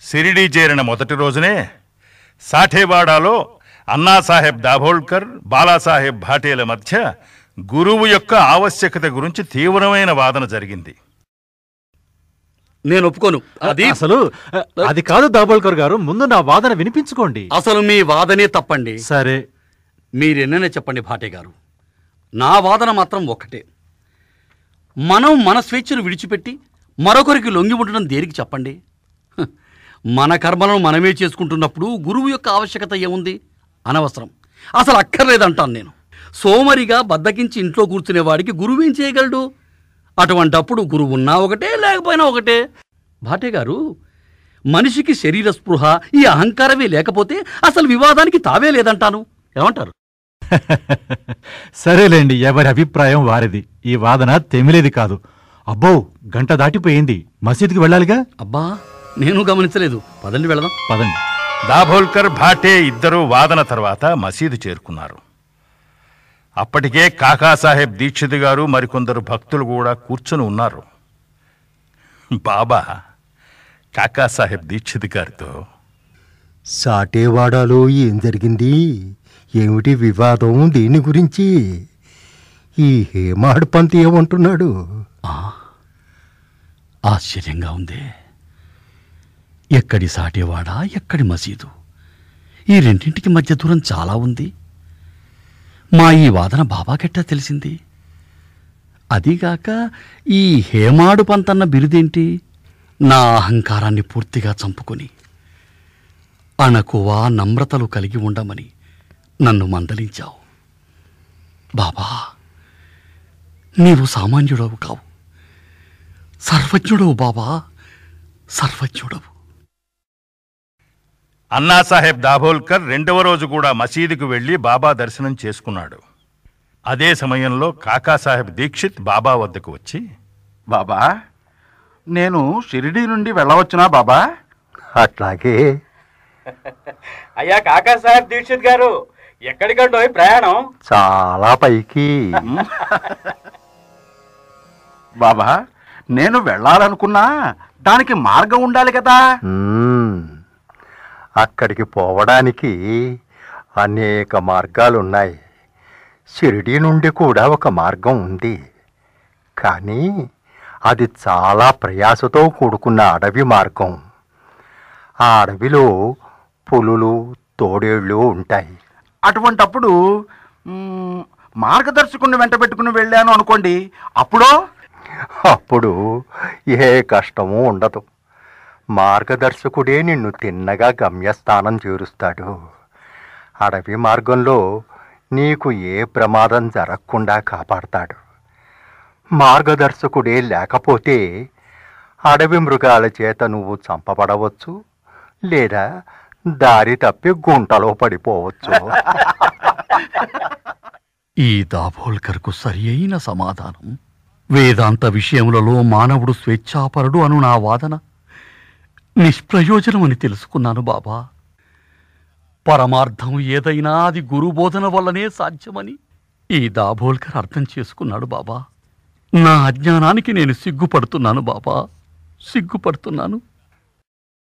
షిరిడీ చేరిన మొదటి రోజునే సాఠేవాడాలో అన్నాసాహెబ్ దాభోల్కర్, బాలాసాహెబ్ భాటేల మధ్య గురువు యొక్క ఆవశ్యకత గురించి తీవ్రమైన వాదన జరిగింది. నేను ఒప్పుకోను. అది కాదు దాభోల్కర్ గారు, ముందు నా వాదన వినిపించుకోండి. అసలు మీ వాదనే తప్పండి. సరే, మీరెన్ననే చెప్పండి భాటే గారు, నా వాదన మాత్రం ఒక్కటే. మనం మన స్వేచ్ఛను విడిచిపెట్టి మరొకరికి లొంగి ఉండడం దేనికి చెప్పండి? మన కర్మలను మనమే చేసుకుంటున్నప్పుడు గురువు యొక్క ఆవశ్యకత ఏముంది? అనవసరం, అసలు అక్కర్లేదంటాను నేను. సోమరిగా బద్దకించి ఇంట్లో కూర్చునేవాడికి గురువు ఏం చేయగలడు? అటువంటప్పుడు గురువు ఉన్నా ఒకటే, లేకపోయినా ఒకటే. భాటే గారు, మనిషికి శరీర స్పృహ, ఈ అహంకారమే లేకపోతే అసలు వివాదానికి తావే లేదంటాను. ఏమంటారు? సరేలేండి, ఎవరి అభిప్రాయం వారిది. ఈ వాదన తెమిలేది కాదు. అబ్బో, గంట దాటిపోయింది, మసీదుకి వెళ్ళాలిగా. అబ్బా, నేను గమనించలేదు. పదండి, వెళదాం. పదండి. దాభోల్కర్, భాటే ఇద్దరూ వాదన తర్వాత మసీదు చేరుకున్నారు. అప్పటికే కాకాసాహెబ్ దీక్షిత్ గారు మరికొందరు భక్తులు కూడా కూర్చొని ఉన్నారు. బాబా కాకాసాహెబ్ దీక్షిత్ గారితో, సాటేవాడాలో ఏం జరిగింది? ఏమిటి వివాదం? దీని గురించి ఈ హేమాడ్ పంత్ ఏమంటున్నాడు? ఆశ్చర్యంగా ఉంది. ఎక్కడి సాటేవాడా, ఎక్కడి మసీదు, ఈ రెండింటికి మధ్య దూరం చాలా ఉంది. మా ఈ వాదన బాబాకెట్టా తెలిసింది? అదిగాక ఈ హేమాడు పంతన్న బిరుదేంటి? నా అహంకారాన్ని పూర్తిగా చంపుకొని అణకువ నమ్రతలు కలిగి ఉండమని నన్ను మందలించావు. బాబా, నీవు సామాన్యుడవు కావు, సర్వజ్ఞుడవు బాబా, సర్వజ్ఞుడవు. అన్నాసాహెబ్ దాభోల్కర్ రెండవ రోజు కూడా మసీదుకు వెళ్లి బాబా దర్శనం చేసుకున్నాడు. అదే సమయంలో కాకాసాహెబ్ దీక్షిత్ బాబా వద్దకు వచ్చి, బాబా, నేను షిరిడీ నుండి వెళ్ళవచ్చునా బాబా? అట్లాగే. అయ్యా కాకాసాహెబ్ దీక్షిత్ గారు, ఎక్కడికంటో ప్రయాణం? చాలా పైకి. బాబా, నేను వెళ్ళాలనుకున్నా దానికి మార్గం ఉండాలి కదా. అక్కడికి పోవడానికి అనేక మార్గాలున్నాయి. షిరిడీ నుండి కూడా ఒక మార్గం ఉంది, కానీ అది చాలా ప్రయాసతో కూడుకున్న అడవి మార్గం. ఆ అడవిలో పులులు, తోడేళ్ళు ఉంటాయి. అటువంటప్పుడు మార్గదర్శకుని వెంట పెట్టుకుని వెళ్ళాను అనుకోండి, అప్పుడు ఏ కష్టమూ ఉండదు. మార్గదర్శకుడే నిన్ను తిన్నగా గమ్యస్థానం చేరుస్తాడు. అడవి మార్గంలో నీకు ఏ ప్రమాదం జరగకుండా కాపాడతాడు. మార్గదర్శకుడే లేకపోతే అడవి మృగాల చేత నువ్వు చంపబడవచ్చు, లేదా దారి తప్పి గుంటలో పడిపోవచ్చు. ఈ దాభోల్కర్కు సరి అయిన సమాధానం. వేదాంత విషయములలో మానవుడు స్వేచ్ఛాపరుడు అను నా వాదన నిష్ప్రయోజనమని తెలుసుకున్నాను బాబా. పరమార్థం ఏదైనా అది గురుబోధన వల్లనే సాధ్యమని ఈ దాభోల్కర్ అర్థం చేసుకున్నాడు బాబా. నా అజ్ఞానానికి నేను సిగ్గుపడుతున్నాను బాబా, సిగ్గుపడుతున్నాను.